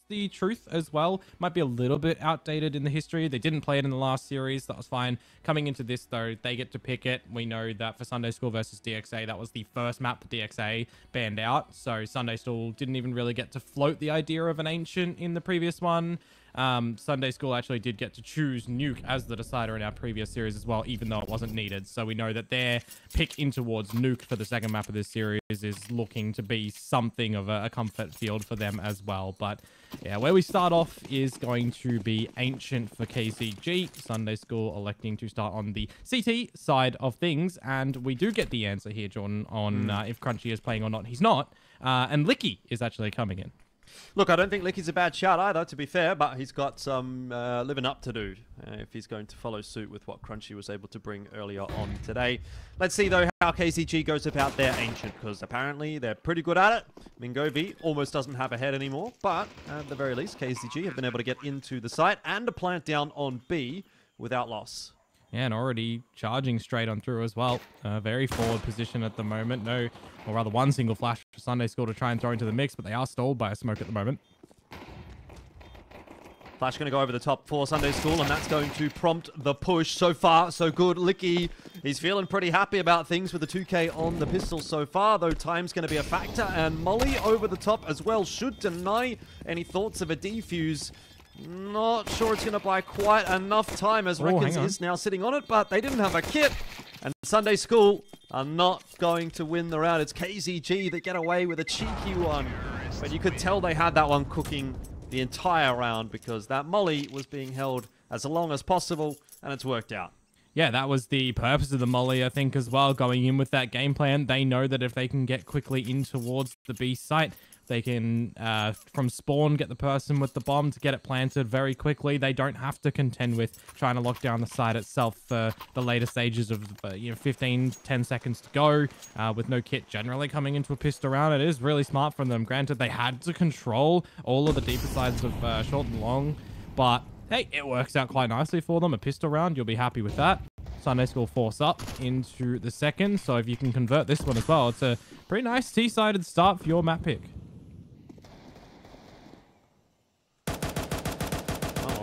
the truth as well. Might be a little bit outdated in the history. They didn't play it in the last series. That was fine. Coming into this, though, they get to pick it. We know that for Sunday School versus DXA, that was the first map that DXA banned out. So Sunday School didn't even really get to float the idea of an Ancient in the previous one. Sunday School actually did get to choose Nuke as the decider in our previous series as well, even though it wasn't needed. So we know that their pick in towards Nuke for the second map of this series is looking to be something of a comfort field for them as well. But yeah, where we start off is going to be Ancient for KCG. Sunday School electing to start on the CT side of things. And we do get the answer here, Jordan, on if Crunchy is playing or not. He's not. And Licky is actually coming in. Look, I don't think Licky's a bad shout either, to be fair, but he's got some living up to do if he's going to follow suit with what Crunchy was able to bring earlier on today. Let's see, though, how KCG goes about their Ancient, because apparently they're pretty good at it. Mingovi almost doesn't have a head anymore, but at the very least, KCG have been able to get into the site and a plant down on B without loss. Yeah, and already charging straight on through as well. Very forward position at the moment. No, or rather one single flash for Sunday School to try and throw into the mix, but they are stalled by a smoke at the moment. Flash going to go over the top for Sunday School, and that's going to prompt the push. So far, so good. Licky, he's feeling pretty happy about things with the 2K on the pistol so far, though time's going to be a factor. And Molly over the top as well should deny any thoughts of a defuse. Not sure it's going to buy quite enough time, as Reckons is now sitting on it, but they didn't have a kit. And Sunday School are not going to win the round. It's KZG that get away with a cheeky one. But you could tell they had that one cooking the entire round, because that molly was being held as long as possible, and it's worked out. Yeah, that was the purpose of the molly, I think, as well. Going in with that game plan, they know that if they can get quickly in towards the B site, they can, from spawn, get the person with the bomb to get it planted very quickly. They don't have to contend with trying to lock down the site itself for the later stages of, 15, 10 seconds to go, with no kit generally coming into a pistol round. It is really smart from them. Granted, they had to control all of the deeper sides of short and long, but hey, it works out quite nicely for them. A pistol round, you'll be happy with that. Sunday School force up into the second, so if you can convert this one as well, it's a pretty nice T-sided start for your map pick.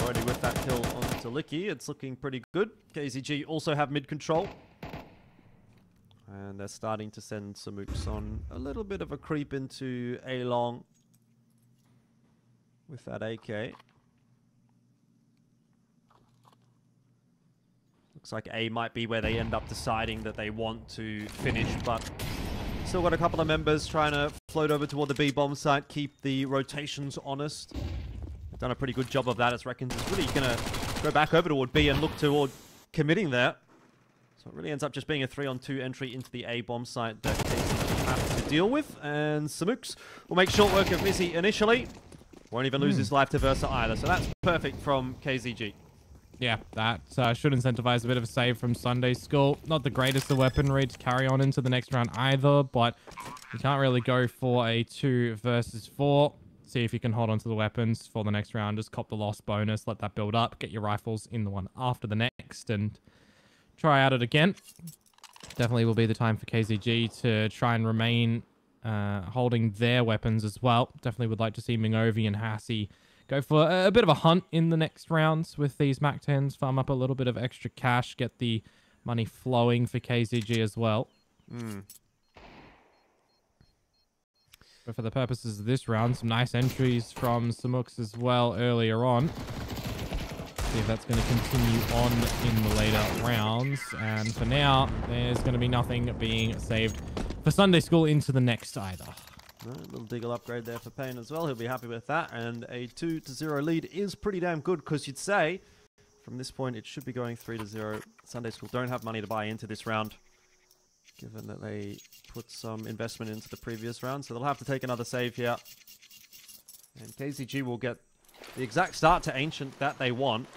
Already with that kill onto Licky, it's looking pretty good. KZG also have mid control. And they're starting to send Samuukxs on a little bit of a creep into A long with that AK. Looks like A might be where they end up deciding that they want to finish, but still got a couple of members trying to float over toward the B bomb site, keep the rotations honest. Done a pretty good job of that, as Reckons is really going to go back over toward B and look toward committing there. So it really ends up just being a 3-on-2 entry into the A bomb site that KCG have to deal with. And Samuukxs will make short work of Mizzy initially. Won't even lose his life to Versa either. So that's perfect from KZG. Yeah, that should incentivize a bit of a save from Sunday School. Not the greatest of weaponry to carry on into the next round either, but you can't really go for a 2 versus 4. See if you can hold on to the weapons for the next round. Just cop the loss bonus, let that build up, get your rifles in the one after the next, and try at it again. Definitely will be the time for KZG to try and remain holding their weapons as well. Definitely would like to see Mingovi and Hassie go for a bit of a hunt in the next rounds with these Mac 10s. Farm up a little bit of extra cash, get the money flowing for KZG as well. But for the purposes of this round, some nice entries from Samuukxs as well earlier on. See if that's going to continue on in the later rounds. And for now, there's going to be nothing being saved for Sunday School into the next either. A little Deagle upgrade there for Payne as well. He'll be happy with that. And a 2-0 lead is pretty damn good, because you'd say from this point it should be going 3-0. Sunday School don't have money to buy into this round, given that they put some investment into the previous round. So they'll have to take another save here. And KZG will get the exact start to Ancient that they want.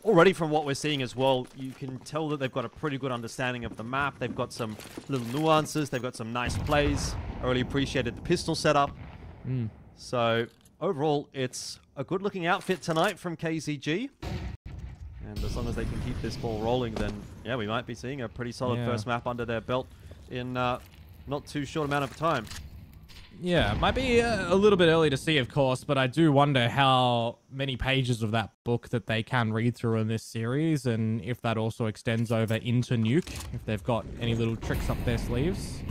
Already from what we're seeing as well, you can tell that they've got a pretty good understanding of the map. They've got some little nuances. They've got some nice plays. I really appreciated the pistol setup. So overall, it's a good looking outfit tonight from KZG. And as long as they can keep this ball rolling, then yeah, we might be seeing a pretty solid first map under their belt in not too short amount of time. Yeah, might be a little bit early to see, of course, but I do wonder how many pages of that book that they can read through in this series, and if that also extends over into Nuke, if they've got any little tricks up their sleeves.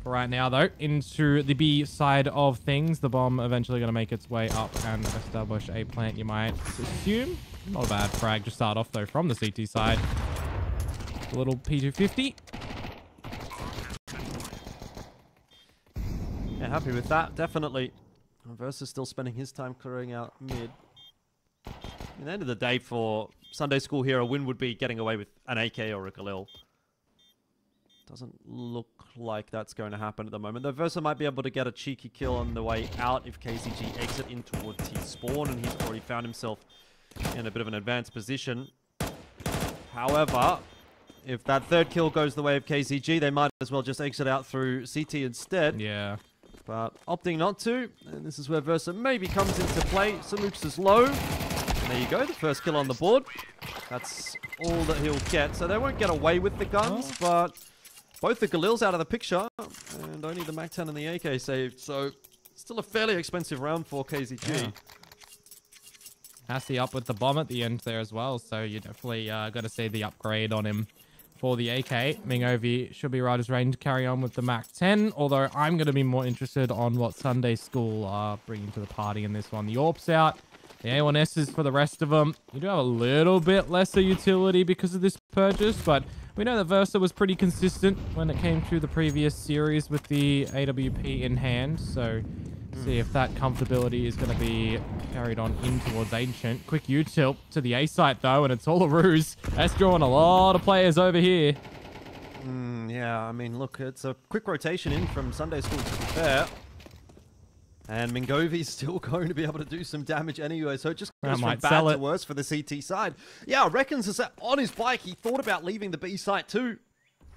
For right now, though, into the B side of things, the bomb eventually going to make its way up and establish a plant, you might assume. Not a bad frag to start off, though, from the CT side. A little P250. Yeah, happy with that, definitely. Versus still spending his time clearing out mid. At the end of the day, for Sunday School here, a win would be getting away with an AK or a Khalil. Doesn't look like that's going to happen at the moment. Though Versa might be able to get a cheeky kill on the way out if KCG exit in towards T spawn, and he's already found himself in a bit of an advanced position. However, if that third kill goes the way of KCG, they might as well just exit out through CT instead. Yeah. But opting not to, and this is where Versa maybe comes into play. Samuukxs is low. And there you go, the first kill on the board. That's all that he'll get. So they won't get away with the guns, but both the Galil's out of the picture, and only the MAC-10 and the AK saved. So still a fairly expensive round for KZG. Yeah. Hassi up with the bomb at the end there as well, so you definitely got to see the upgrade on him for the AK. Mingovi should be right as rain to carry on with the MAC-10, although I'm going to be more interested on what Sunday School are bringing to the party in this one. The AWP's out, the A1S's for the rest of them. You do have a little bit lesser utility because of this purchase, but we know that Versa was pretty consistent when it came to the previous series with the AWP in hand, so see if that comfortability is going to be carried on in towards Ancient. Quick U-tilt to the A site, though, and it's all a ruse. That's drawing a lot of players over here. Yeah, I mean, look, it's a quick rotation in from Sunday School, to be fair. And Mingovi's still going to be able to do some damage anyway, so it just goes from bad to worse for the CT side. Yeah, Reckons is on his bike. He thought about leaving the B site too.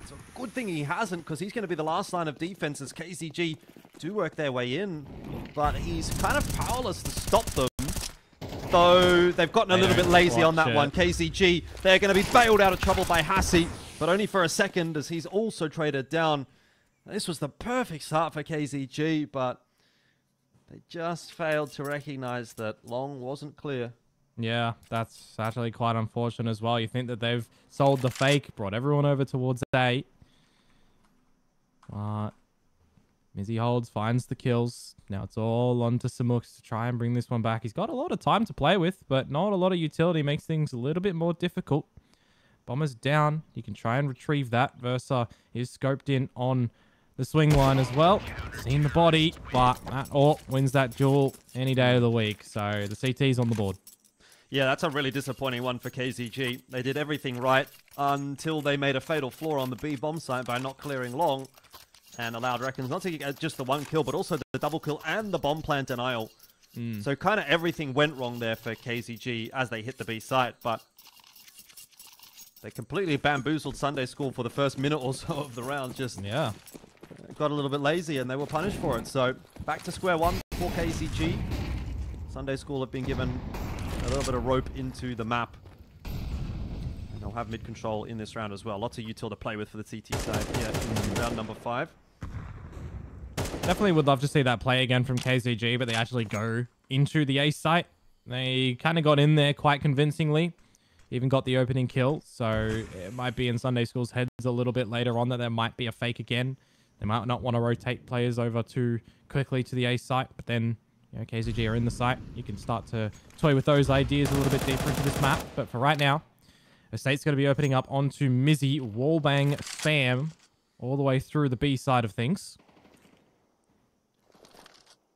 It's a good thing he hasn't, because he's going to be the last line of defense as KZG do work their way in. But he's kind of powerless to stop them. Though they've gotten a little bit lazy on that one. KZG, they're going to be bailed out of trouble by Hassi, but only for a second as he's also traded down. This was the perfect start for KZG, but they just failed to recognize that long wasn't clear. Yeah, that's actually quite unfortunate as well. You think that they've sold the fake, brought everyone over towards A. Mizzy holds, finds the kills. Now it's all on to Samuukxs to try and bring this one back. He's got a lot of time to play with, but not a lot of utility. Makes things a little bit more difficult. Bomber's down. You can try and retrieve that. Versa is scoped in on the swing line as well. Seen the body, but Matt Orr wins that duel any day of the week. So the CT's on the board. Yeah, that's a really disappointing one for KZG. They did everything right until they made a fatal flaw on the B bomb site by not clearing long and allowed Reckons not to get just the one kill, but also the double kill and the bomb plant denial. So kind of everything went wrong there for KZG as they hit the B site, but they completely bamboozled Sunday School for the first minute or so of the round. Just got a little bit lazy and they were punished for it. So back to square one for KZG. Sunday School have been given a little bit of rope into the map. And they'll have mid control in this round as well. Lots of util to play with for the CT side here in round number 5. Definitely would love to see that play again from KZG, but they actually go into the A site. They kind of got in there quite convincingly. Even got the opening kill. So it might be in Sunday School's heads a little bit later on that there might be a fake again. They might not want to rotate players over too quickly to the A site, but then KZG are in the site. You can start to toy with those ideas a little bit deeper into this map. But for right now, Estate's going to be opening up onto Mizzy, wallbang spam all the way through the B side of things.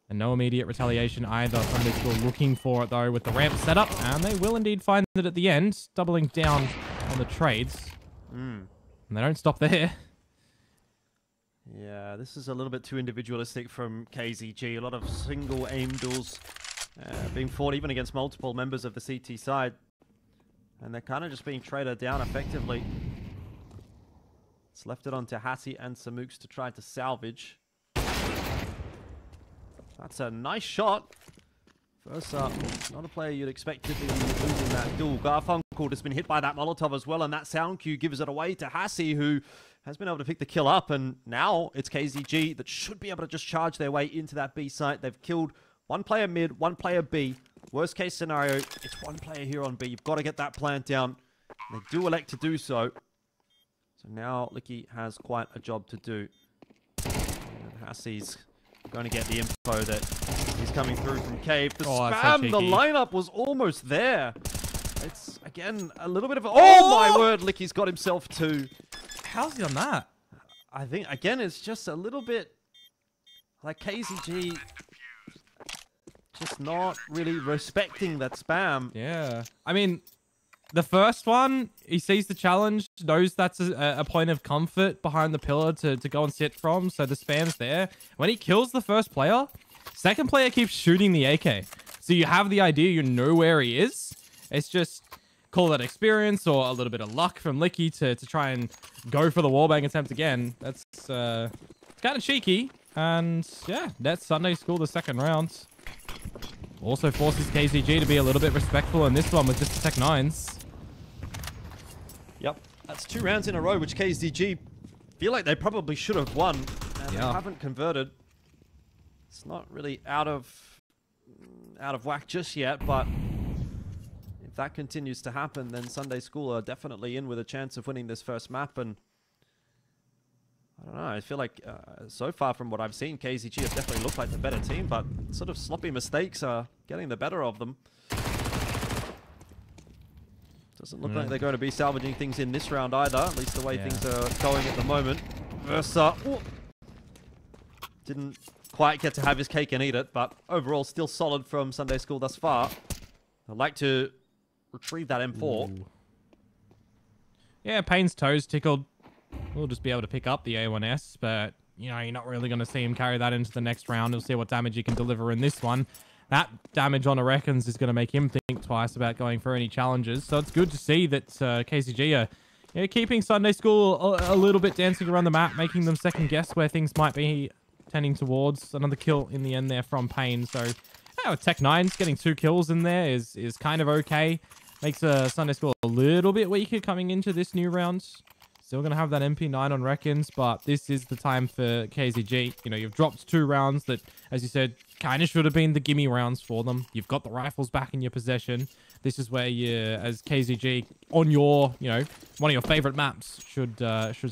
And no immediate retaliation either. Sunday School looking for it though with the ramp setup. And they will indeed find it at the end, doubling down on the trades. And they don't stop there. Yeah, this is a little bit too individualistic from KZG. A lot of single aim duels being fought even against multiple members of the CT side. And they're kind of just being traded down effectively. It's left it on to Hassi and Samuukxs to try to salvage. That's a nice shot. First up, not a player you'd expect to be losing that duel. Garfunkel has been hit by that Molotov as well, and that sound cue gives it away to Hassi, who has been able to pick the kill up, and now it's KZG that should be able to just charge their way into that B site. They've killed one player mid, one player B. Worst case scenario, it's one player here on B. You've got to get that plant down. They do elect to do so. So now Licky has quite a job to do. Hassie's going to get the info that he's coming through from Cave. The spam, the lineup was almost there. It's, again, a little bit of a... Oh, my word, Licky's got himself two. How's he on that? I think, again, it's just a little bit like KZG just not really respecting that spam. Yeah. I mean, the first one, he sees the challenge, knows that's a point of comfort behind the pillar to go and sit from, so the spam's there. When he kills the first player, second player keeps shooting the AK. So you have the idea, you know where he is. It's just, call that experience or a little bit of luck from Licky to try and go for the wallbang attempt again. That's kind of cheeky. And yeah, that's Sunday School the second round. Also forces KZG to be a little bit respectful in this one with just the Tech 9s. Yep, that's 2 rounds in a row, which KZG feel like they probably should have won. And they haven't converted. It's not really out of whack just yet, but if that continues to happen, then Sunday School are definitely in with a chance of winning this first map. And I don't know, I feel like so far from what I've seen, KZG have definitely looked like the better team, but sort of sloppy mistakes are getting the better of them. Doesn't look like they're going to be salvaging things in this round either, at least the way things are going at the moment. Versa didn't quite get to have his cake and eat it, but overall still solid from Sunday School thus far. I'd like to retrieve that M4. Ooh. Yeah, Payne's toes tickled. We'll just be able to pick up the A1S, but, you know, you're not really going to see him carry that into the next round. We'll see what damage he can deliver in this one. That damage on a Reckons is going to make him think twice about going for any challenges. So it's good to see that KCG are keeping Sunday School a little bit dancing around the map, making them second guess where things might be tending towards. Another kill in the end there from Payne. So Tech 9s getting 2 kills in there is kind of okay. Makes Sunday School a little bit weaker coming into this new round. Still going to have that MP9 on Reckons, but this is the time for KZG. You know, you've dropped 2 rounds that, as you said, kind of should have been the gimme rounds for them. You've got the rifles back in your possession. This is where you, as KZG, on your, you know, one of your favorite maps, should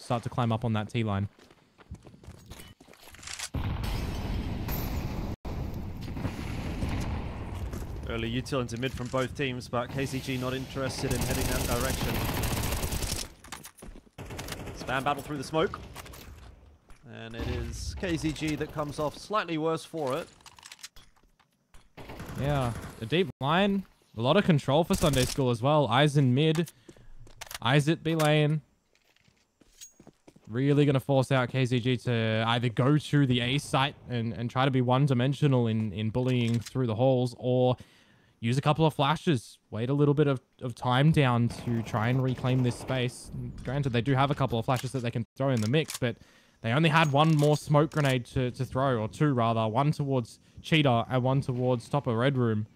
start to climb up on that T-line. Early util into mid from both teams, but KZG not interested in heading that direction. Spam battle through the smoke. And it is KZG that comes off slightly worse for it. Yeah, a deep line. A lot of control for Sunday School as well. Eyes in mid. Eyes at B lane. Really going to force out KZG to either go to the A site and try to be one-dimensional in bullying through the halls, or use a couple of flashes. Wait a little bit of time down to try and reclaim this space. Granted, they do have a couple of flashes that they can throw in the mix, but they only had 1 more smoke grenade to throw, or 2 rather. 1 towards Cheetah and 1 towards top of Red Room.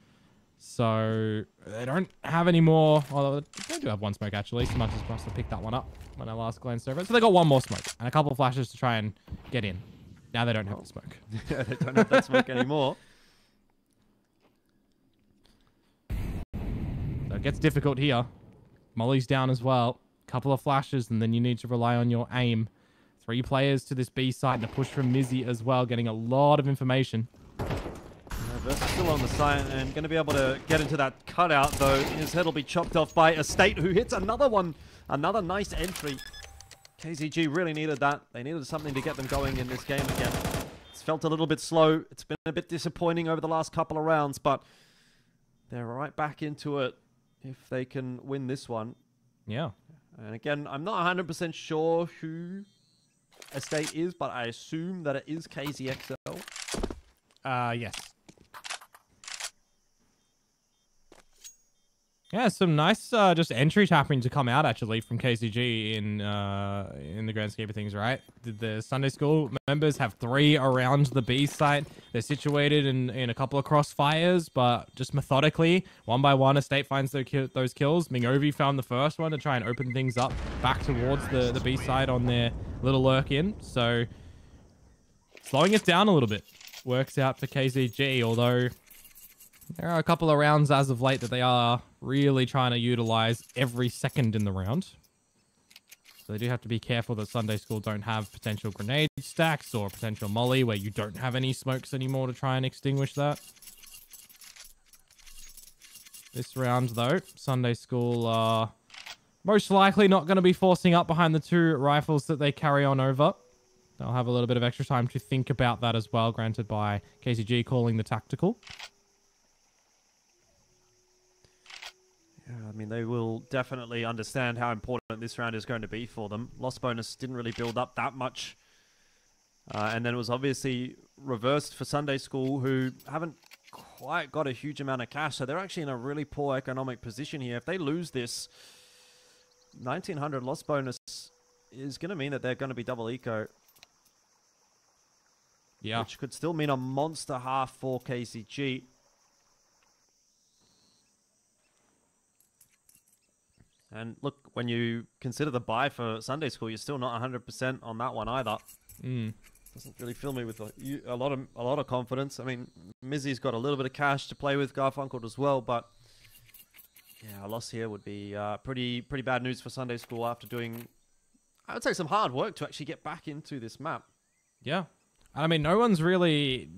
So they don't have any more. Well, they do have 1 smoke actually. So much as must have picked that one up when I last glanced over it. So they got 1 more smoke and a couple of flashes to try and get in. Now they don't have the smoke. Yeah, they don't have that smoke anymore. So it gets difficult here. Molly's down as well. Couple of flashes, and then you need to rely on your aim. 3 players to this B site, and a push from Mizzy as well, getting a lot of information. Versus still on the side and going to be able to get into that cutout, though. His head will be chopped off by Estate, who hits another one. Another nice entry. KZG really needed that. They needed something to get them going in this game again. It's felt a little bit slow. It's been a bit disappointing over the last couple of rounds, but they're right back into it if they can win this one. Yeah. And again, I'm not 100% sure who Estate is, but I assume that it is KZXL. Yes. Yeah, some nice just entry tapping to come out actually from KCG in the grand scheme of things, right? The Sunday School members have 3 around the B site. They're situated in a couple of crossfires, but just methodically, one by one, Estate finds those kills. Mingovi found the first one to try and open things up back towards the B side on their little lurk in. So slowing it down a little bit works out for KCG, although there are a couple of rounds as of late that they are really trying to utilize every second in the round. So they do have to be careful that Sunday School don't have potential grenade stacks or potential molly where you don't have any smokes anymore to try and extinguish that. This round, though, Sunday School are most likely not going to be forcing up behind the 2 rifles that they carry on over. They'll have a little bit of extra time to think about that as well, granted by KCG calling the tactical. I mean, they will definitely understand how important this round is going to be for them. Loss bonus didn't really build up that much. And then it was obviously reversed for Sunday School, who haven't quite got a huge amount of cash. So they're actually in a really poor economic position here. If they lose this, 1900 loss bonus is going to mean that they're going to be double eco. Yeah. Which could still mean a monster half for KCG. And look, when you consider the buy for Sunday School, you're still not 100% on that one either. Doesn't really fill me with a lot of confidence. I mean, Mizzy's got a little bit of cash to play with, Garfunkel as well, but yeah, a loss here would be pretty bad news for Sunday School after doing, I would say, some hard work to actually get back into this map. Yeah. I mean, no one's really,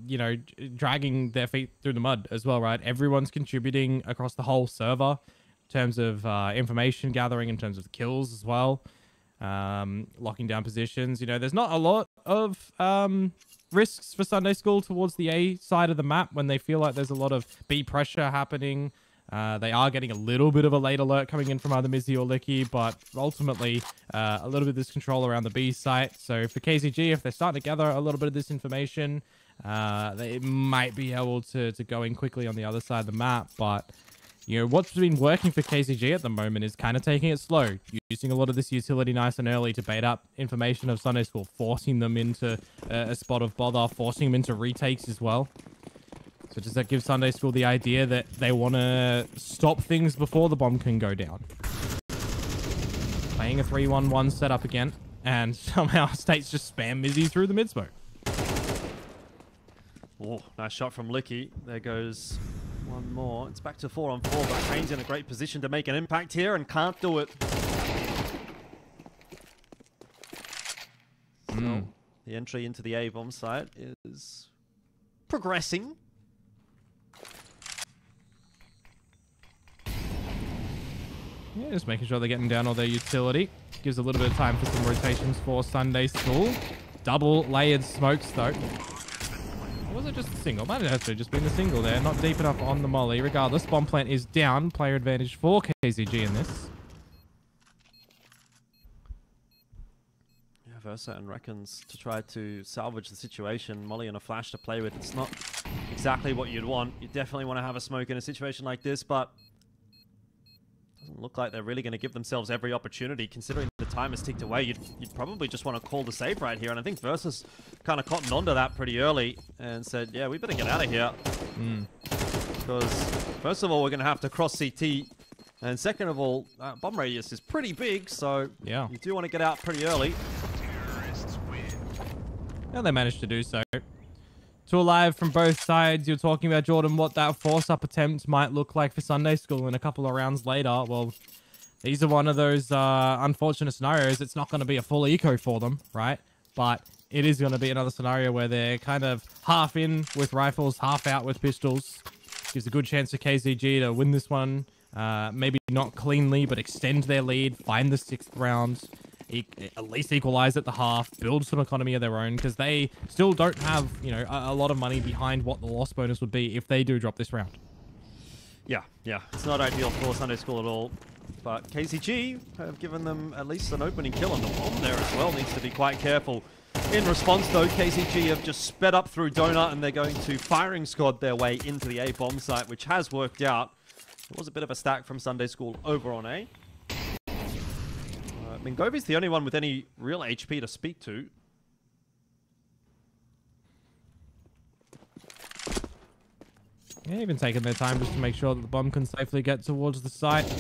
dragging their feet through the mud as well, right? Everyone's contributing across the whole server. In terms of information gathering, in terms of kills as well, locking down positions. There's not a lot of risks for Sunday School towards the A side of the map when they feel like there's a lot of B pressure happening. They are getting a little bit of a late alert coming in from either Mizzy or Licky, but ultimately a little bit of this control around the B site. So for KCG, if they're starting to gather a little bit of this information, they might be able to go in quickly on the other side of the map, but what's been working for KCG at the moment is kind of taking it slow, using a lot of this utility nice and early to bait up information of Sunday School, forcing them into a spot of bother, forcing them into retakes as well. So does that give Sunday School the idea that they want to stop things before the bomb can go down? Playing a 3-1-1 setup again, and somehow States just spam Mizzy through the mid-smoke. Oh, nice shot from Licky. There goes one more. It's back to 4-on-4, but Kane's in a great position to make an impact here and can't do it. So, the entry into the A bomb site is progressing. Yeah, just making sure they're getting down all their utility. Gives a little bit of time for some rotations for Sunday School. Double layered smokes though. Or was it just a single? Might have actually just been the single there. Not deep enough on the molly. Regardless, bomb plant is down. Player advantage for KCG in this. Yeah, Versa and reckons to try to salvage the situation. Molly and a flash to play with. It's not exactly what you'd want. You definitely want to have a smoke in a situation like this, but doesn't look like they're really going to give themselves every opportunity. Considering the time has ticked away, you'd probably just want to call the save right here. And I think Versus kind of cottoned onto that pretty early and said, yeah, we better get out of here. Because first of all, we're going to have to cross CT. And second of all, bomb radius is pretty big. So yeah, you do want to get out pretty early. Yeah, they managed to do so. Two alive from both sides. You're talking about, Jordan, what that force-up attempt might look like for Sunday School in a couple of rounds later. Well, these are one of those unfortunate scenarios. It's not going to be a full eco for them, right? But it is going to be another scenario where they're kind of half in with rifles, half out with pistols. Gives a good chance for KCG to win this one. Maybe not cleanly, but extend their lead, find the 6th round. At least equalize at the half, build some economy of their own, because they still don't have, a lot of money behind what the loss bonus would be if they do drop this round. Yeah. It's not ideal for Sunday School at all. But KCG have given them at least an opening kill on the bomb there as well. Needs to be quite careful. In response, though, KCG have just sped up through Donut, and they're going to firing squad their way into the A bomb site, which has worked out. It was a bit of a stack from Sunday School over on A. Mingovi's the only one with any real HP to speak to. Yeah, even taking their time just to make sure that the bomb can safely get towards the site.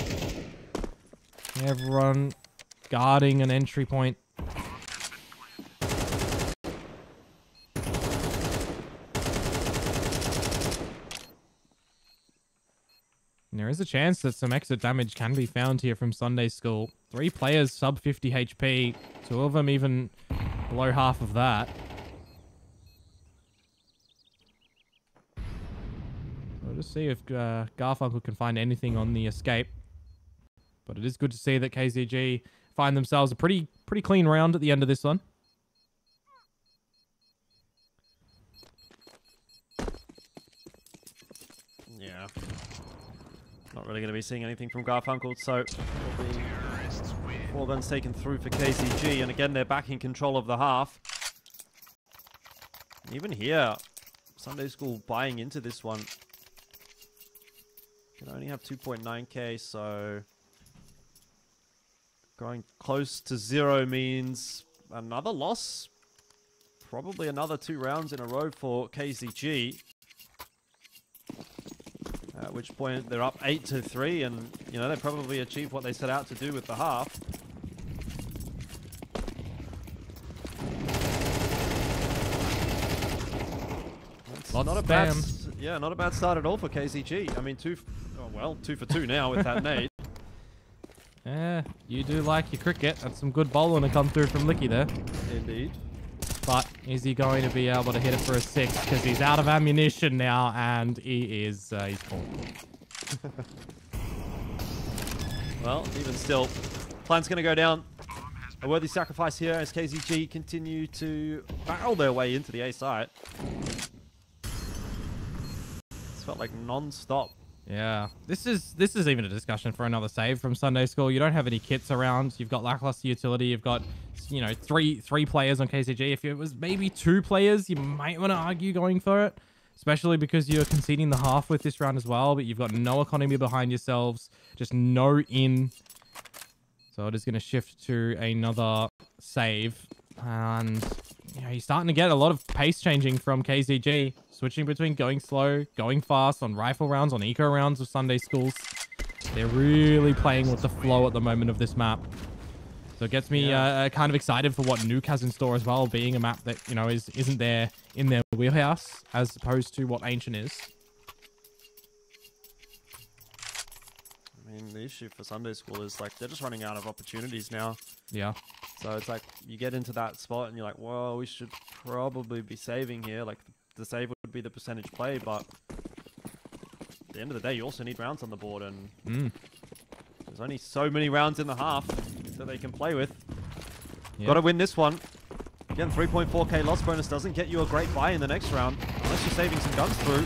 Everyone guarding an entry point. And there is a chance that some exit damage can be found here from Sunday School. 3 players sub 50 HP, 2 of them even below half of that. We'll just see if Garfunkel can find anything on the escape. But it is good to see that KZG find themselves a pretty clean round at the end of this one. Yeah. Not really going to be seeing anything from Garfunkel, so it'll be 4 guns taken through for KZG, and again they're back in control of the half. Even here, Sunday School buying into this one. Can only have 2.9k, so going close to 0 means another loss. Probably another 2 rounds in a row for KZG. At which point they're up 8-3, and you know they probably achieved what they set out to do with the half. Not a bad, yeah, not a bad start at all for KZG. I mean, 2 for 2 now with that nade. Yeah, you do like your cricket. That's some good bowling to come through from Licky there. Indeed. But is he going to be able to hit it for a 6? Because he's out of ammunition now, and he is he's full. Well, even still, plan's going to go down. A worthy sacrifice here as KZG continue to barrel their way into the A site. It's felt like non-stop. Yeah, this is even a discussion for another save from Sunday School. You don't have any kits around. You've got lackluster utility. You've got, you know, three players on KCG. If it was maybe 2 players, you might want to argue going for it, especially because you're conceding the half with this round as well. But you've got no economy behind yourselves, just no in. So it is going to shift to another save, and you know, you're starting to get a lot of pace changing from KZG. Switching between going slow, going fast on rifle rounds, on eco rounds of Sunday Schools. They're really playing with the flow at the moment of this map. So it gets me kind of excited for what Nuke has in store as well, being a map that, you know, isn't there in their wheelhouse as opposed to what Ancient is. I mean, the issue for Sunday School is like they're just running out of opportunities now. Yeah. So it's like you get into that spot and you're like, well, we should probably be saving here. Like the save would be the percentage play, but at the end of the day, you also need rounds on the board, and there's only so many rounds in the half that they can play with. Yep. Got to win this one. Again, 3.4k loss bonus doesn't get you a great buy in the next round, unless you're saving some guns through.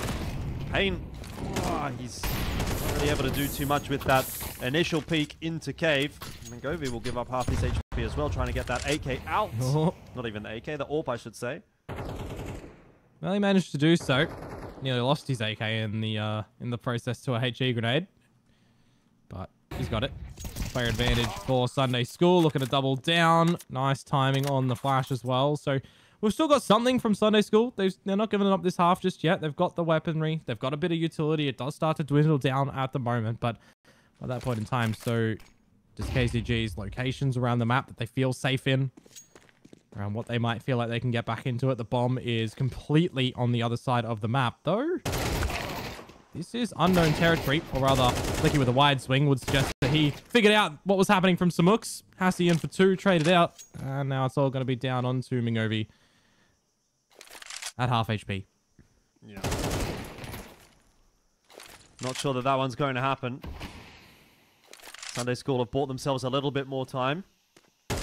Payne, he's not really able to do too much with that initial peek into cave. Mingovi will give up half his HP as well, trying to get that AK out. Not even the AK, the AWP, I should say. Well, he managed to do so. Nearly lost his AK in the process to a HE grenade. But he's got it. Player advantage for Sunday School. Looking to double down. Nice timing on the flash as well. So we've still got something from Sunday School. They're not giving up this half just yet. They've got the weaponry. They've got a bit of utility. It does start to dwindle down at the moment. But by that point in time, so does KCG's locations around the map that they feel safe in. Around what they might feel like they can get back into it. The bomb is completely on the other side of the map, though. This is unknown territory, or rather, Licky with a wide swing would suggest that he figured out what was happening from Samuukxs. Hassie in for 2, traded out, and now it's all going to be down onto Mingovi at half HP. Yeah. Not sure that one's going to happen. Sunday School have bought themselves a little bit more time. So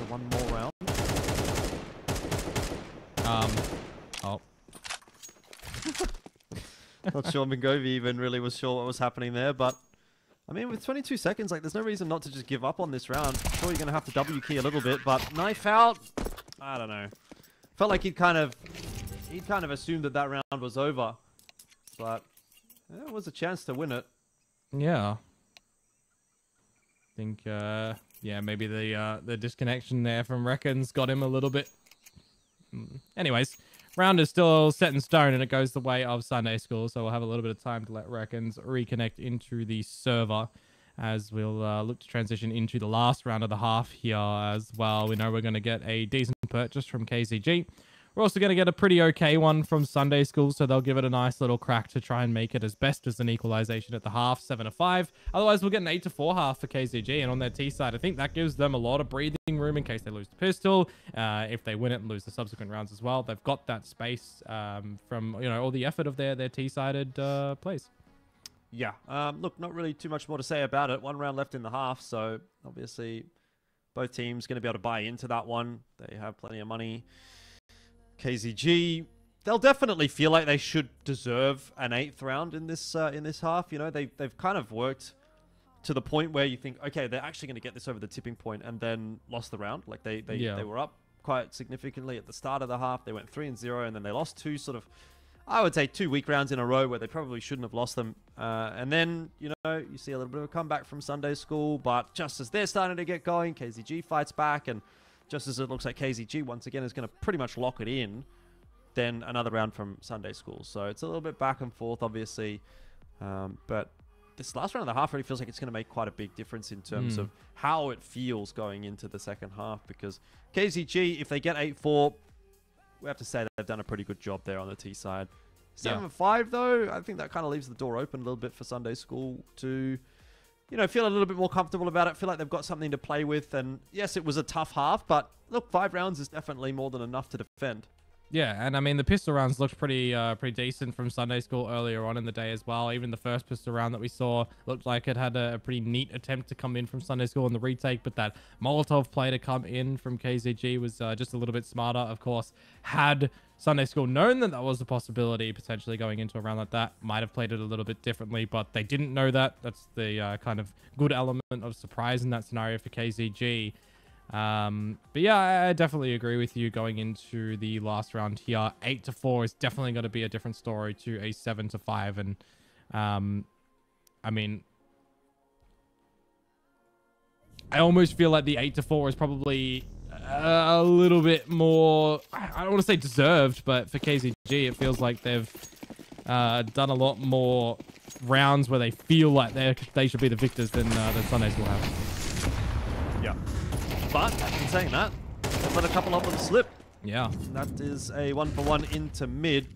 one more round. Oh. Not sure Mingovi even really was sure what was happening there, but I mean, with 22 seconds, like, there's no reason not to just give up on this round. Sure, you're going to have to W key a little bit, but knife out, I don't know. Felt like he'd kind of assumed that round was over, but there was a chance to win it. Yeah. I think, yeah, maybe the disconnection there from Reckons got him a little bit. Anyways, round is still set in stone, and it goes the way of Sunday School, so we'll have a little bit of time to let Reckons reconnect into the server as we'll look to transition into the last round of the half here as well. We know we're going to get a decent purchase from KZG. We're also going to get a pretty okay one from Sunday School, so they'll give it a nice little crack to try and make it as best as an equalization at the half, 7-5. Otherwise, we'll get an 8-4 half for KZG, and on their T side, I think that gives them a lot of breathing room in case they lose the pistol. If they win it and lose the subsequent rounds as well, they've got that space from, you know, all the effort of their T-sided plays. Yeah, look, not really too much more to say about it. One round left in the half, so obviously both teams going to be able to buy into that one. They have plenty of money. KZG, they'll definitely feel like they should deserve an 8th round in this half. You know, they've kind of worked to the point where you think, okay, they're actually going to get this over the tipping point, and then lost the round. Like they were up quite significantly at the start of the half. They went 3-0, and then they lost two sort of, I would say, 2 weak rounds in a row where they probably shouldn't have lost them. And then, you know, you see a little bit of a comeback from Sunday School, but just as they're starting to get going, KZG fights back, and just as it looks like KZG once again is going to pretty much lock it in, then another round from Sunday School. So it's a little bit back and forth, obviously. But this last round of the half really feels like it's going to make quite a big difference in terms of how it feels going into the second half. Because KZG, if they get 8-4, we have to say that they've done a pretty good job there on the T side. 7-5, though, I think that kind of leaves the door open a little bit for Sunday School to, you know, feel a little bit more comfortable about it, feel like they've got something to play with. And yes, it was a tough half, but look, 5 rounds is definitely more than enough to defend. Yeah, and I mean, the pistol rounds looked pretty decent from Sunday School earlier on in the day as well. Even the first pistol round that we saw looked like it had a pretty neat attempt to come in from Sunday School in the retake, but that Molotov play to come in from KZG was just a little bit smarter. Of course, had Sunday School known that that was a possibility potentially going into a round like that, might have played it a little bit differently, but they didn't know that. That's the kind of good element of surprise in that scenario for KZG. But yeah, I definitely agree with you going into the last round here. 8-4 is definitely going to be a different story to a 7-5. And, I mean, I almost feel like the 8-4 is probably a little bit more, I don't want to say deserved, but for KZG, it feels like they've, done a lot more rounds where they feel like they should be the victors than Sundays will have. Yeah. But, in saying that, they've let a couple of them slip. Yeah. That is a 1-for-1 into mid.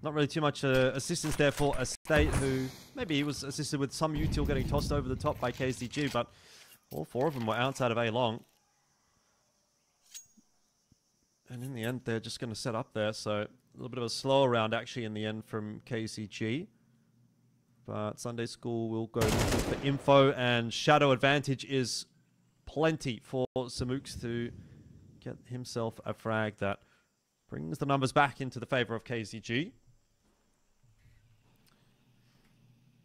Not really too much assistance there for Estate, who maybe he was assisted with some util getting tossed over the top by KZG, but all 4 of them were outside of A-long. And in the end, they're just going to set up there, so a little bit of a slower round actually in the end from KZG. But Sunday School will go for info, and Shadow Advantage is plenty for Samuukxs to get himself a frag that brings the numbers back into the favor of KZG.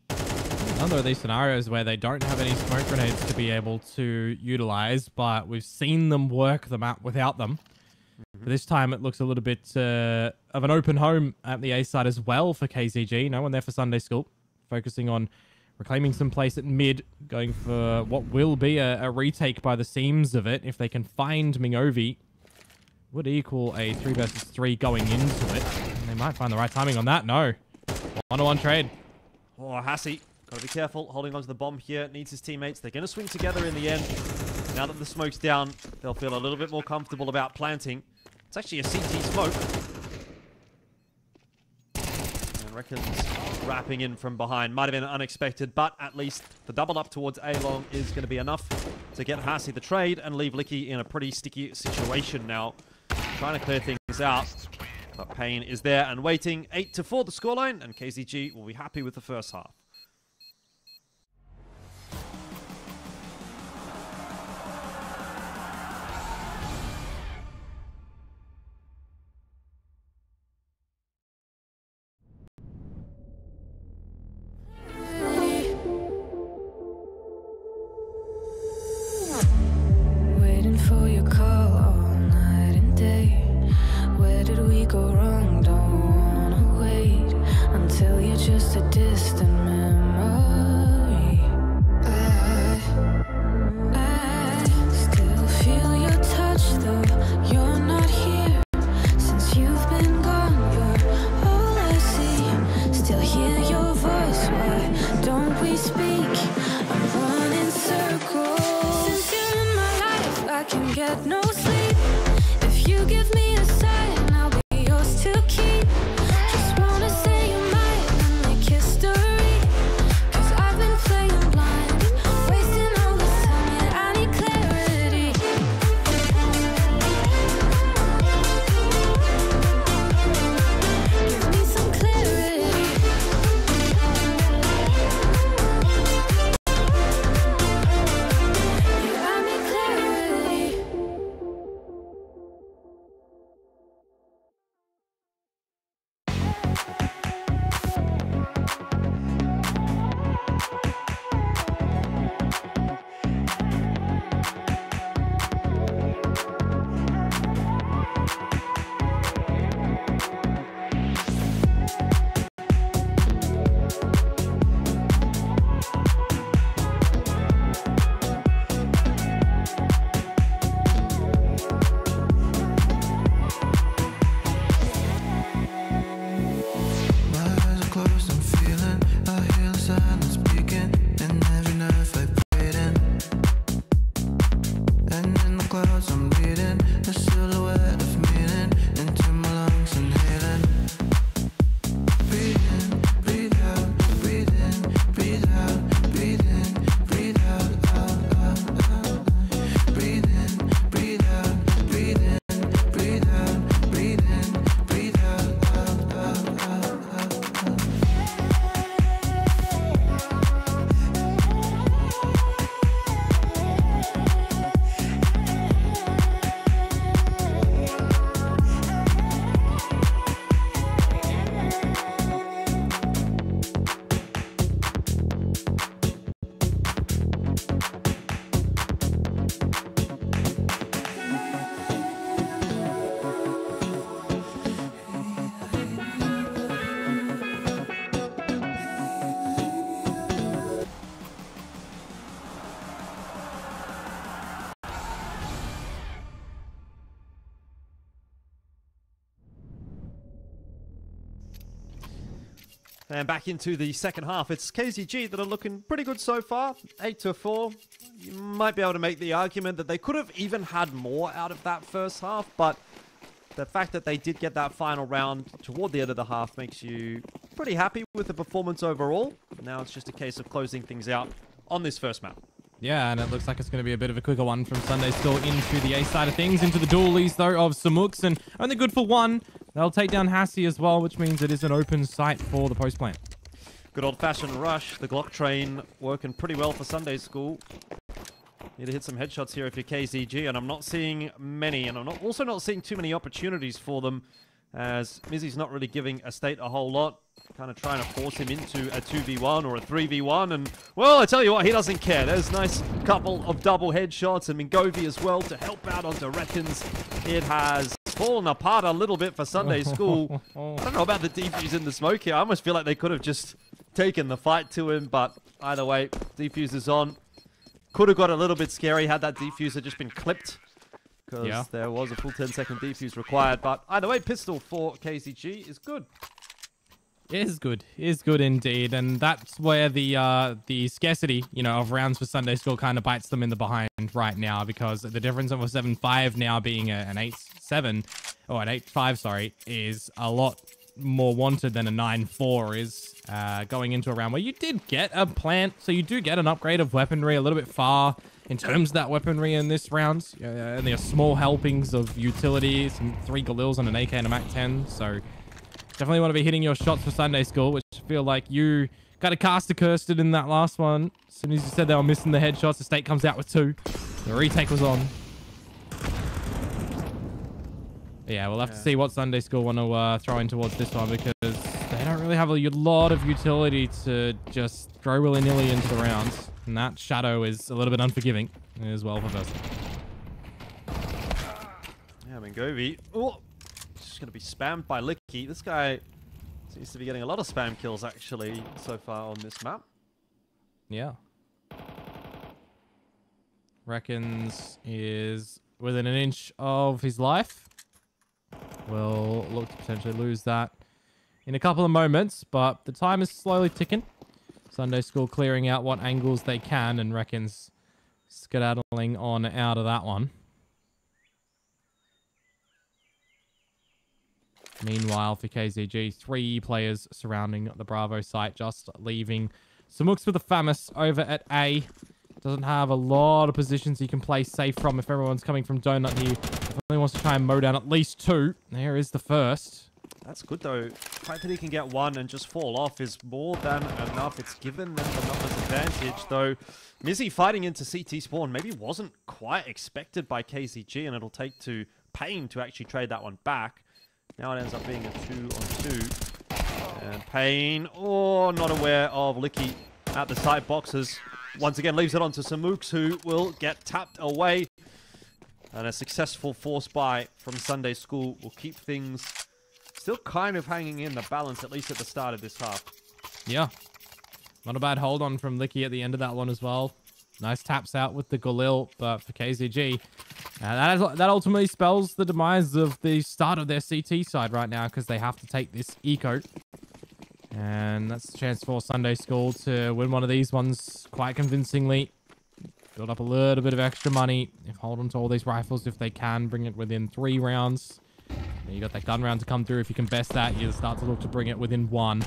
Another of these scenarios where they don't have any smoke grenades to be able to utilize, but we've seen them work them out without them. But this time it looks a little bit of an open home at the A side as well for KZG. No one there for Sunday School, focusing on reclaiming some place at mid, going for what will be a retake by the seams of it. If they can find Mingovi, would equal a 3 versus 3 going into it. And they might find the right timing on that. No. 1-on-1 trade. Oh, Hassi, gotta be careful. Holding onto the bomb here. Needs his teammates. They're going to swing together in the end. Now that the smoke's down, they'll feel a little bit more comfortable about planting. It's actually a CT smoke. And Reckons wrapping in from behind. Might have been unexpected, but at least the double up towards A-long is going to be enough to get Hassi the trade and leave Licky in a pretty sticky situation now. Trying to clear things out. But Payne is there and waiting. 8-4 the scoreline, and KZG will be happy with the first half. Just a distant memory. And back into the second half, it's KZG that are looking pretty good so far. 8-4. You might be able to make the argument that they could have even had more out of that first half, but the fact that they did get that final round toward the end of the half makes you pretty happy with the performance overall. Now it's just a case of closing things out on this first map. Yeah, and it looks like it's going to be a bit of a quicker one from Sunday School into the A side of things, into the dualies, though, of Samuukxs, and only good for one. They'll take down Hassie as well, which means it is an open site for the post plant. Good old-fashioned rush. The Glock train working pretty well for Sunday School. Need to hit some headshots here if you're KZG, and I'm not seeing many, and I'm also not seeing too many opportunities for them, as Mizzy's not really giving Estate a whole lot. Kind of trying to force him into a 2v1 or a 3v1, and, well, I tell you what, he doesn't care. There's a nice couple of double headshots, and Mingovi as well to help out onto Reckons. It has fallen apart a little bit for Sunday School. I don't know about the defuse in the smoke here. I almost feel like they could have just taken the fight to him, but either way, defuse is on. Could have got a little bit scary had that defuser just been clipped, because there was a full 10-second defuse required. But either way, pistol for KZG is good. Is good indeed, and that's where the scarcity, of rounds for Sunday School kind of bites them in the behind right now, because the difference of a 7-5 now being an 8-7 or an 8-5, sorry, is a lot more wanted than a 9-4 is going into a round where you did get a plant, so you do get an upgrade of weaponry a little bit far in terms of that weaponry in this round, and there are small helpings of utility, some 3 Galils and an AK and a MAC-10, so definitely want to be hitting your shots for Sunday School, which I feel like you got a caster cursed in that last one. As soon as you said they were missing the headshots, the State comes out with 2. The retake was on. But yeah, we'll have to see what Sunday School want to throw in towards this one, because they don't really have a lot of utility to just throw willy-nilly into the rounds. And that Shadow is a little bit unforgiving as well for Versa. Yeah, Mingovi. Oh! Going to be spammed by Licky. This guy seems to be getting a lot of spam kills actually so far on this map. Yeah. Reckons is within an inch of his life. We'll look to potentially lose that in a couple of moments, but the time is slowly ticking. Sunday School clearing out what angles they can, and Reckons skedaddling on out of that one. Meanwhile, for KZG, 3 players surrounding the Bravo site, just leaving Samuukxs with the FAMAS over at A. Doesn't have a lot of positions he can play safe from if everyone's coming from Donut. He definitely wants to try and mow down at least 2. There is the first. That's good, though. The fact that he can get 1 and just fall off is more than enough. It's given them the numbers advantage, though Mizzy fighting into CT spawn maybe wasn't quite expected by KZG, and it'll take to Pain to actually trade that one back. Now it ends up being a 2-on-2. And Payne, oh, not aware of Licky at the side boxes. Once again, leaves it on to Samuukxs, who will get tapped away. And a successful force buy from Sunday School will keep things still kind of hanging in the balance, at least at the start of this half. Yeah. Not a bad hold on from Licky at the end of that one as well. Nice taps out with the Galil, but for KZG, that ultimately spells the demise of the start of their CT side right now, because they have to take this eco. And that's a chance for Sunday School to win one of these ones quite convincingly. Build up a little bit of extra money. Hold on to all these rifles if they can. Bring it within 3 rounds. And you got that gun round to come through. If you can best that, you start to look to bring it within 1.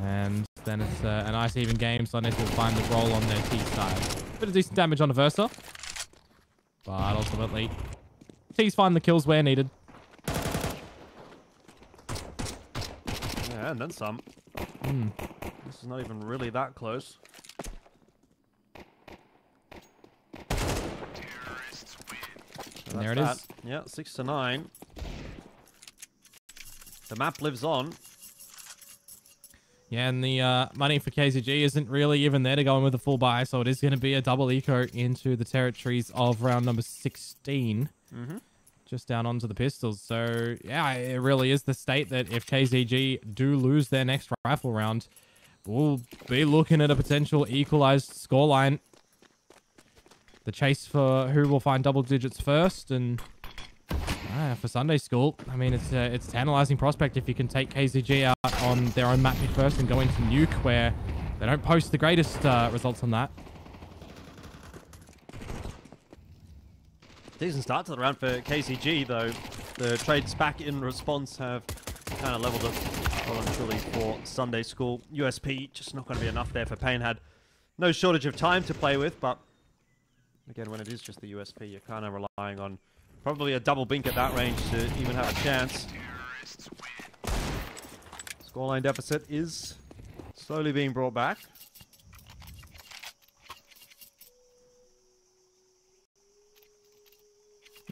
And then it's a nice even game. Sundays will find the roll on their T side. Bit of decent damage on the Versa. But ultimately, T's find the kills where needed. Yeah, and then some. This is not even really that close. So there it is. Yeah, 6-9. The map lives on. Yeah, and the money for KZG isn't really even there to go in with a full buy, so it is going to be a double eco into the territories of round number 16. Just down onto the pistols. So, yeah, it really is the state that if KZG do lose their next rifle round, we'll be looking at a potential equalized scoreline. The chase for who will find double digits first, and for Sunday School, I mean, it's a tantalizing prospect if you can take KZG out on their own map pick first and go into Nuke, where they don't post the greatest results on that. Decent start to the round for KCG, though. The trades back in response have kind of leveled up well and truly for Sunday School. USP just not going to be enough there for Payne. Had no shortage of time to play with, but again, when it is just the USP, you're kind of relying on probably a double bink at that range to even have a chance. Scoreline deficit is slowly being brought back.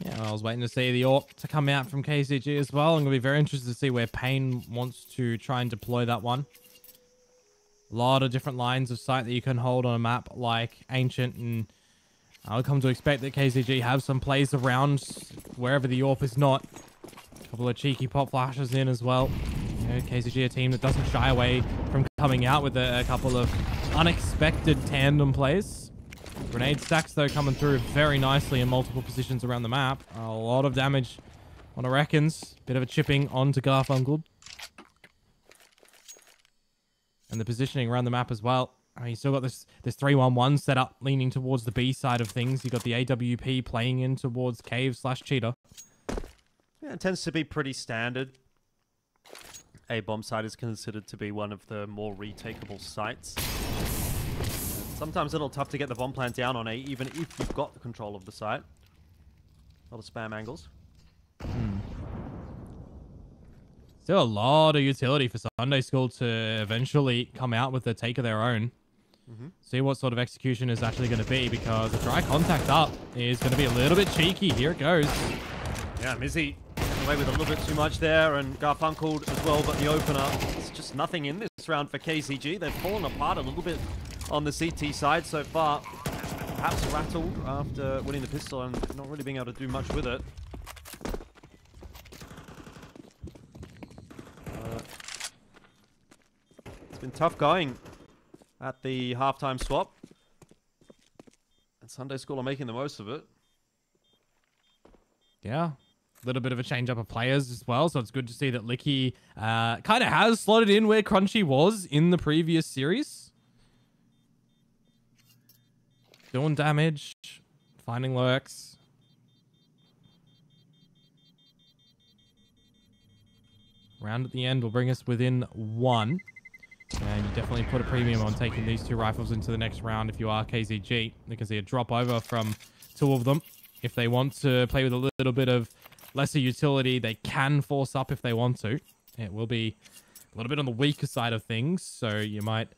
Yeah, I was waiting to see the AWP to come out from KCG as well. I'm going to be very interested to see where Payne wants to try and deploy that one. A lot of different lines of sight that you can hold on a map like Ancient, and I'll come to expect that KCG have some plays around wherever the AWP is not. A couple of cheeky pop flashes in as well. You know, KCG, a team that doesn't shy away from coming out with a couple of unexpected tandem plays. Grenade stacks, though, coming through very nicely in multiple positions around the map. A lot of damage on a Reckons. Bit of a chipping onto Garfunkel. And the positioning around the map as well. I mean, you still got this 3-1-1 set up leaning towards the B side of things. You got the AWP playing in towards Cave/Cheetah. Yeah, it tends to be pretty standard. A bomb site is considered to be one of the more retakeable sites. Sometimes a little tough to get the bomb plant down on A, even if you've got the control of the site. A lot of spam angles. Still a lot of utility for Sunday School to eventually come out with a take of their own. See what sort of execution is actually going to be, because the dry contact up is going to be a little bit cheeky. Here it goes. Yeah, Mizzy away with a little bit too much there, and Garfunkel as well, but the opener, it's just nothing in this round for KCG. They've fallen apart a little bit on the CT side so far. Perhaps rattled after winning the pistol and not really being able to do much with it. It's been tough going at the halftime swap. And Sunday School are making the most of it. Yeah. A little bit of a change up of players as well, so it's good to see that Licky kind of has slotted in where Crunchy was in the previous series. Doing damage, finding lurks. Round at the end will bring us within 1. And you definitely put a premium on taking these 2 rifles into the next round if you are KZG. You can see a drop over from 2 of them. If they want to play with a little bit of lesser utility, they can force up if they want to. It will be a little bit on the weaker side of things, so you might...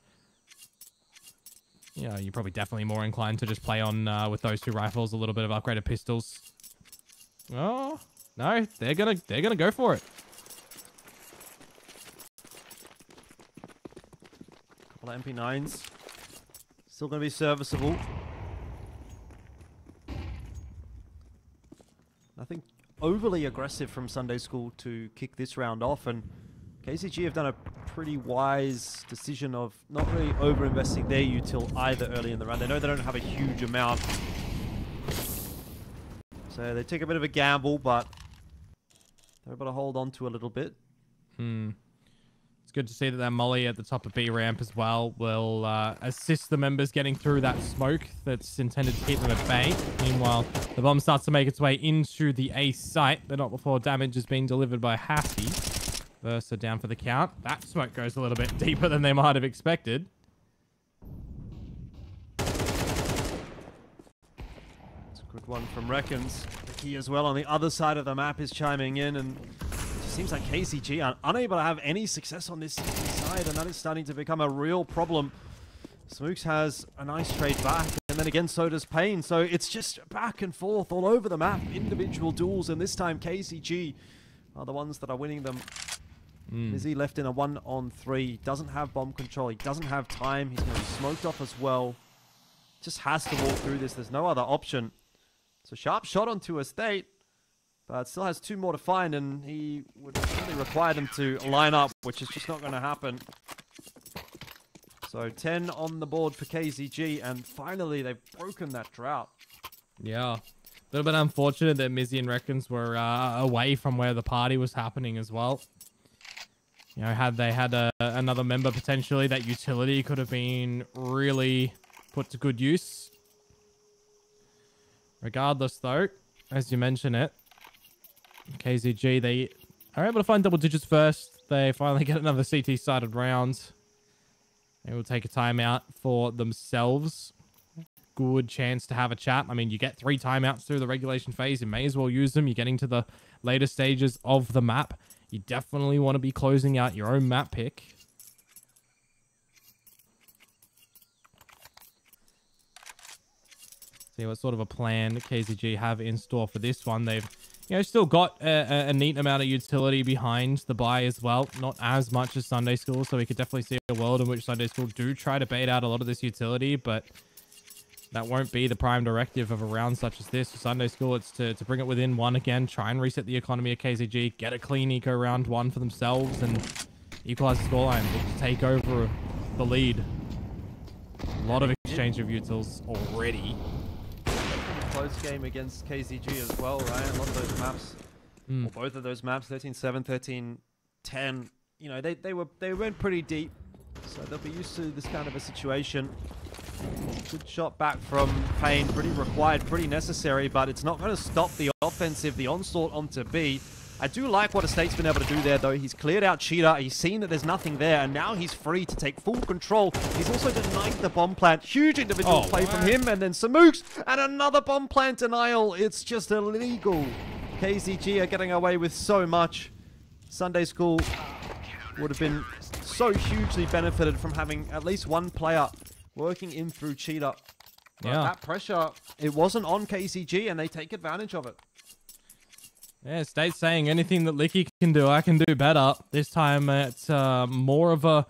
You know, you're probably definitely more inclined to just play on with those 2 rifles, a little bit of upgraded pistols. Oh, no, they're gonna go for it. Couple of MP9s. Still going to be serviceable. Nothing overly aggressive from Sunday School to kick this round off, and KCG have done a pretty wise decision of not really over-investing their util either early in the round. They know they don't have a huge amount, so they take a bit of a gamble, but they're able to hold on to a little bit. It's good to see that that molly at the top of B ramp as well will assist the members getting through that smoke that's intended to keep them at bay. Meanwhile, the bomb starts to make its way into the A site, but not before damage is being delivered by Hattie. Versa down for the count. That smoke goes a little bit deeper than they might have expected. It's a good one from Reckons. Ricky as well on the other side of the map is chiming in, and seems like KCG are unable to have any success on this side, and that is starting to become a real problem. Samuukxs has a nice trade back, and then again so does Payne, so it's just back and forth all over the map, individual duels, and this time KCG are the ones that are winning them. Mizzy left in a 1-on-3, doesn't have bomb control, he doesn't have time, he's going to be smoked off as well. Just has to walk through this, there's no other option. So sharp shot onto Estate, but still has 2 more to find, and he would really require them to line up, which is just not going to happen. So 10 on the board for KCG, and finally they've broken that drought. Yeah. A little bit unfortunate that Mizzy and Reckons were away from where the party was happening as well. You know, had they had another member potentially, that utility could have been really put to good use. Regardless, though, as you mention it, KCG, they are able to find double digits first. They finally get another CT-sided round. They will take a timeout for themselves. Good chance to have a chat. I mean, you get 3 timeouts through the regulation phase. You may as well use them. You're getting to the later stages of the map. You definitely want to be closing out your own map pick. See what sort of a plan KCG have in store for this one. They've still got a neat amount of utility behind the buy as well. Not as much as Sunday School, so we could definitely see a world in which Sunday School do try to bait out a lot of this utility, but that won't be the prime directive of a round such as this. For Sunday School, it's to bring it within 1 again, try and reset the economy of KCG, get a clean eco round 1 for themselves, and equalize the scoreline. Look to take over the lead. A lot of exchange of utils already. Close game against KCG as well, right? A lot of those maps, or both of those maps, 13-7, 13-10. You know, they went pretty deep, so they'll be used to this kind of a situation. Good shot back from Payne, pretty required, pretty necessary, but it's not going to stop the offensive, the onslaught onto B. I do like what Estate's been able to do there, though. He's cleared out Cheetah. He's seen that there's nothing there, and now he's free to take full control. He's also denied the bomb plant. Huge individual play from him, and then Samuukxs, and another bomb plant denial. It's just illegal. KCG are getting away with so much. Sunday School would have been so hugely benefited from having at least one player working in through Cheetah. But that pressure, it wasn't on KCG, and they take advantage of it. Yeah, State's saying anything that Licky can do, I can do better. This time it's more of a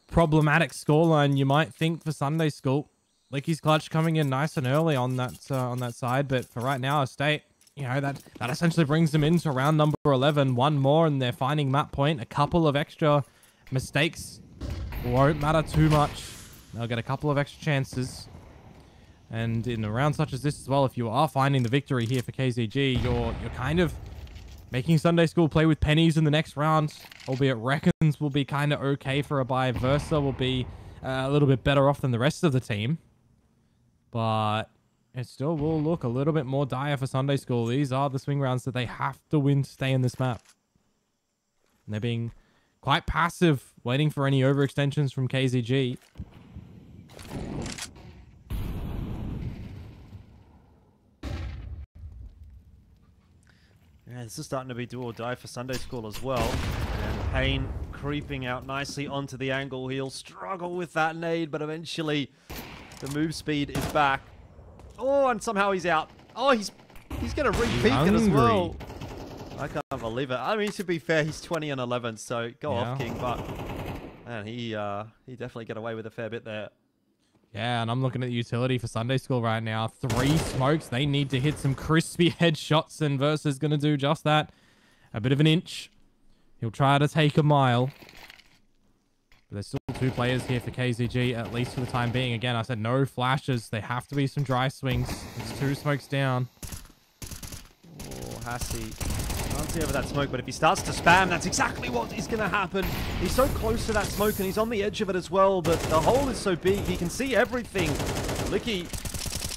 problematic scoreline you might think for Sunday School. Licky's clutch coming in nice and early on that side, but for right now, State, that essentially brings them into round number 11. 1 more, and they're finding map point. A couple of extra mistakes won't matter too much. They'll get a couple of extra chances. And in a round such as this as well, if you are finding the victory here for KCG, you're kind of making Sunday School play with pennies in the next round, albeit Reckons will be kind of okay for a buy. Versa will be a little bit better off than the rest of the team. But it still will look a little bit more dire for Sunday School. These are the swing rounds that they have to win to stay in this map. And they're being quite passive, waiting for any overextensions from KCG. Yeah, this is starting to be do or die for Sunday School as well. And Payne creeping out nicely onto the angle. He'll struggle with that nade, but eventually the move speed is back. Oh, and somehow he's out. Oh, he's going to re-peek it as well. I can't believe it. I mean, to be fair, he's 20 and 11, so go off, King. But And he definitely get away with a fair bit there. Yeah, and I'm looking at the utility for Sunday School right now. 3 smokes. They need to hit some crispy headshots, and Versa's going to do just that. A bit of an inch. He'll try to take a mile. But there's still 2 players here for KZG, at least for the time being. Again, I said no flashes. They have to be some dry swings. There's 2 smokes down. Oh, Hassie. Can't see over that smoke, but if he starts to spam, that's exactly what is going to happen. He's so close to that smoke, and he's on the edge of it as well, but the hole is so big, he can see everything. Licky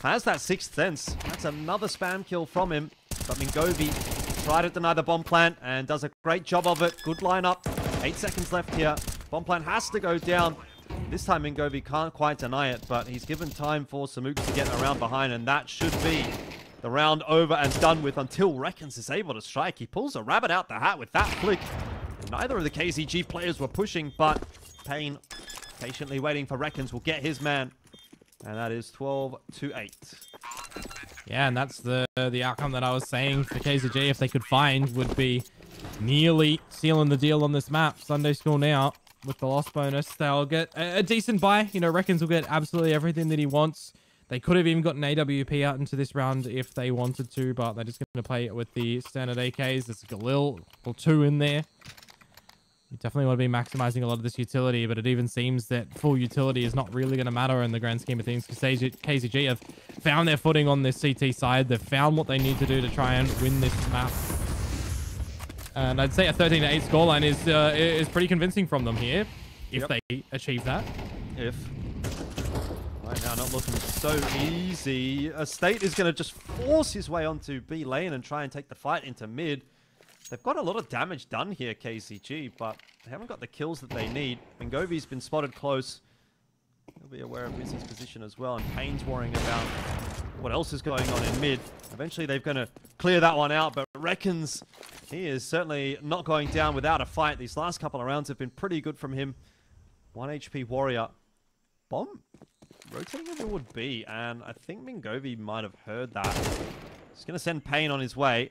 has that 6th sense. That's another spam kill from him, but Mingovi tried to deny the bomb plant and does a great job of it. Good lineup. 8 seconds left here. Bomb plant has to go down. This time Mingovi can't quite deny it, but he's given time for Samuukxs to get around behind, and that should be the round over and done with until Reckons is able to strike. He pulls a rabbit out the hat with that flick. Neither of the KZG players were pushing, but Payne, patiently waiting for Reckons, will get his man. And that is 12-8. Yeah, and that's the outcome that I was saying for KZG, if they could find, would be nearly sealing the deal on this map. Sunday School now, with the loss bonus, they'll get a decent buy. You know, Reckons will get absolutely everything that he wants. They could have even gotten AWP out into this round if they wanted to, but they're just going to play it with the standard AKs. There's a little 2 in there. You definitely want to be maximizing a lot of this utility, but it even seems that full utility is not really going to matter in the grand scheme of things, because KZG have found their footing on this CT side. They've found what they need to do to try and win this map. And I'd say a 13-8 scoreline is pretty convincing from them here, if they achieve that. Right now, not looking so easy. State is going to just force his way onto B lane and try and take the fight into mid. They've got a lot of damage done here, KCG, but they haven't got the kills that they need. Mingovi's been spotted close. He'll be aware of Missy's position as well, and Payne's worrying about what else is going on in mid. Eventually, they're going to clear that one out, but Reckons, he is certainly not going down without a fight. These last couple of rounds have been pretty good from him. 1 HP Warrior. Bomb rotating over would be, and I think Mingovi might have heard that. He's going to send Payne on his way.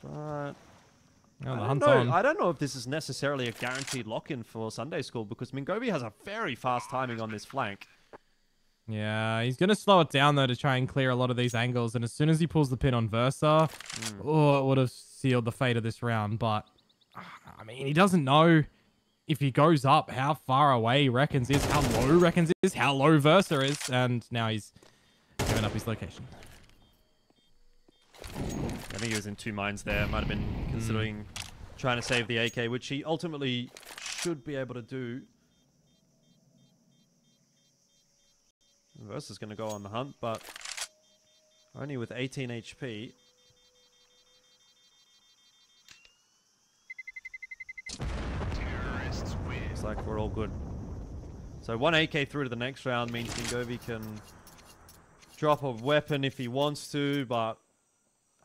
But I don't know if this is necessarily a guaranteed lock-in for Sunday School, because Mingovi has a very fast timing on this flank. Yeah, he's going to slow it down, though, to try and clear a lot of these angles. And as soon as he pulls the pin on Versa, it would have sealed the fate of this round. But, I mean, he doesn't know if he goes up how far away Reckons is, how low Reckons is, how low Versa is. And now he's given up his location. I think he was in 2 minds there. Might have been considering trying to save the AK, which he ultimately should be able to do. Versa's going to go on the hunt, but only with 18 HP. Looks like we're all good. So 1 AK through to the next round means Mingovi can drop a weapon if he wants to, but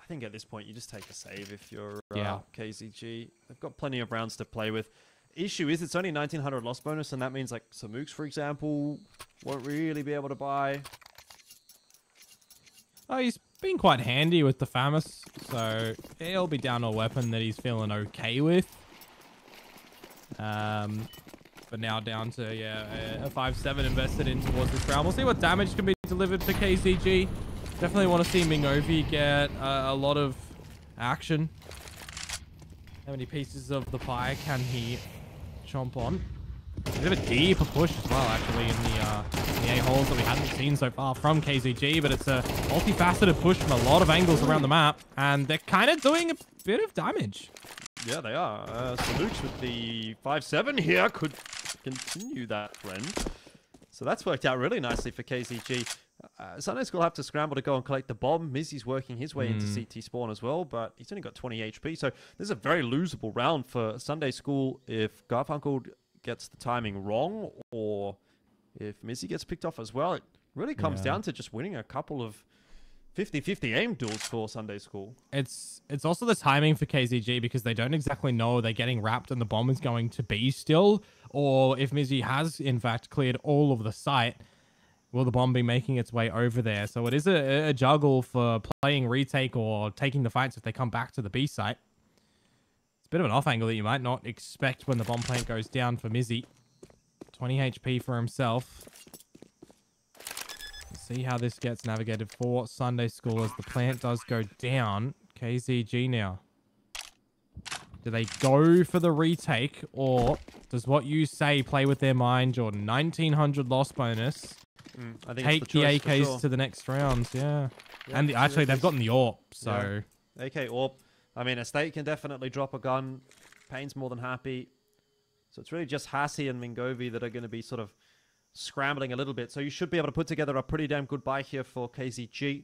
I think at this point you just take a save if you're KZG. They've got plenty of rounds to play with. Issue is it's only 1900 loss bonus, and that means like Samuukxs, for example, won't really be able to buy. Oh, he's been quite handy with the FAMAS, so he'll be down to a weapon that he's feeling okay with. But now down to a 5-7 invested in towards this round. We'll see what damage can be delivered for KZG. Definitely want to see Mingovi get a lot of action. How many pieces of the pie can he chomp on? A bit of a deeper push as well, actually, in the A-holes that we haven't seen so far from KZG, but it's a multifaceted push from a lot of angles around the map, and they're kind of doing a bit of damage. Yeah, they are. Samuukxs with the 5-7 here could continue that trend. So that's worked out really nicely for KZG. Sunday School have to scramble to go and collect the bomb. Mizzy's working his way into CT spawn as well, but he's only got 20 HP. So this is a very losable round for Sunday School if Garfunkel gets the timing wrong, or if Mizzy gets picked off as well. It really comes down to just winning a couple of 50-50 aim duels for Sunday School. It's also the timing for KZG, because they don't exactly know they're getting wrapped and the bomb is going to be still, or if Mizzy has in fact cleared all of the site, will the bomb be making its way over there? So it is a juggle for playing retake or taking the fights if they come back to the B site. It's bit of an off angle that you might not expect when the bomb plant goes down for Mizzy. 20 HP for himself. Let's see how this gets navigated for Sunday School as the plant does go down. KZG now. Do they go for the retake, or does what you say play with their mind, Jordan? 1900 loss bonus. I think Take it's the choice AKs for sure. to the next round, yeah. Yeah, And actually, they've gotten the AWP, so... Yeah. AK AWP. I mean, Estate can definitely drop a gun. Payne's more than happy. So it's really just Hassi and Mingovi that are going to be sort of scrambling a little bit. So you should be able to put together a pretty damn good buy here for KZG.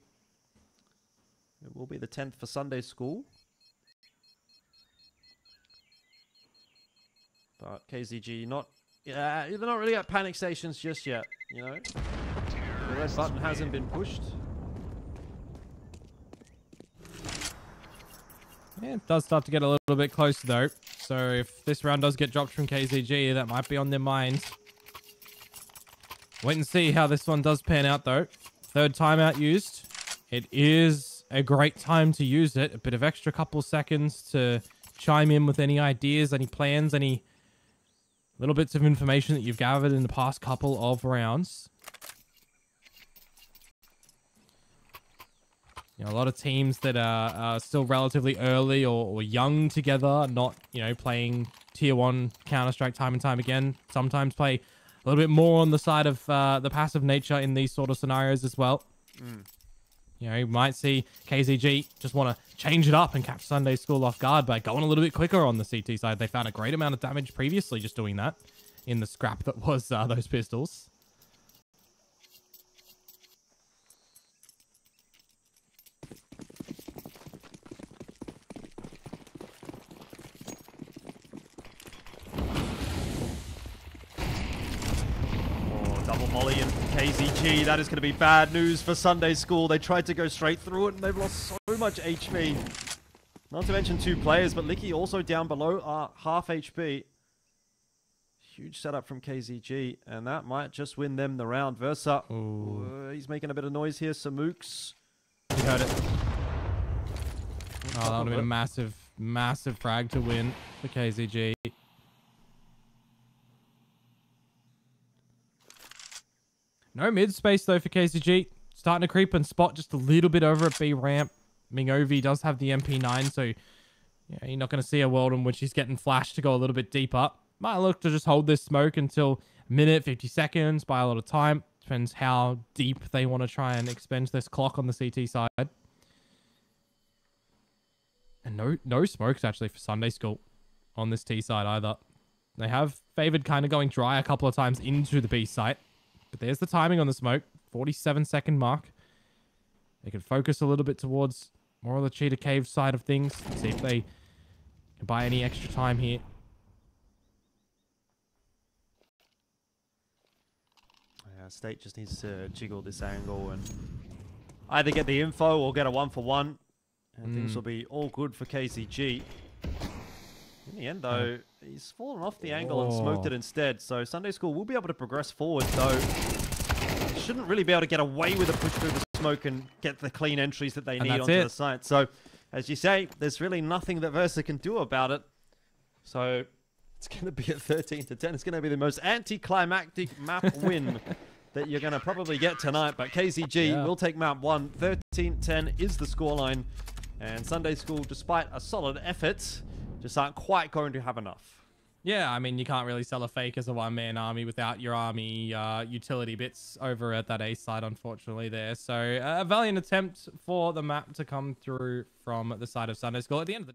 It will be the 10th for Sunday School. But KZG they're not really at panic stations just yet, you know. The red button hasn't been pushed. Yeah, it does start to get a little bit closer though. So if this round does get dropped from KZG, that might be on their minds. Wait and see how this one does pan out though. Third timeout used. It is a great time to use it. A bit of extra couple seconds to chime in with any ideas, any plans, any little bits of information that you've gathered in the past couple of rounds. You know, a lot of teams that are still relatively early or young together, not, you know, playing tier 1 Counter-Strike time and time again, sometimes play a little bit more on the side of the passive nature in these sort of scenarios as well. You know, you might see KZG just want to change it up and catch Sunday School off guard by going a little bit quicker on the CT side. They found a great amount of damage previously just doing that in the scrap that was those pistols. Double molly in KZG. That is going to be bad news for Sunday School. They tried to go straight through it and they've lost so much HP. Not to mention 2 players, but Licky also down below half HP. Huge setup from KZG, and that might just win them the round. Versa. He's making a bit of noise here. Samuukxs. You heard it. Oh, that would have been a massive, massive frag to win for KZG. No mid space though for KCG. Starting to creep and spot just a little bit over at B ramp. Mingovi does have the MP9, so yeah, you're not going to see a world in which he's getting flashed to go a little bit deeper. Might look to just hold this smoke until a minute, 50 seconds, buy a lot of time. Depends how deep they want to try and expend this clock on the CT side. And no smokes actually for Sunday School on this T side either. They have favored kind of going dry a couple of times into the B site. But there's the timing on the smoke. 47-second mark. They can focus a little bit towards more of the Cheetah Cave side of things. See if they can buy any extra time here. Yeah, State just needs to jiggle this angle and either get the info or get a 1-for-1. And things will be all good for KCG. In the end, though, he's fallen off the angle and smoked it instead. So Sunday School will be able to progress forward, though. Shouldn't really be able to get away with a push through the smoke and get the clean entries that they need onto the site. So, as you say, there's really nothing that Versa can do about it. So, it's going to be a 13-10. It's going to be the most anticlimactic map win that you're going to probably get tonight. But KZG will take map 1. 13-10 is the scoreline. And Sunday School, despite a solid effort, just aren't quite going to have enough. Yeah, I mean, you can't really sell a fake as a one-man army without your army utility bits over at that A side, unfortunately, there. So, a valiant attempt for the map to come through from the side of Sunday School. At the end of the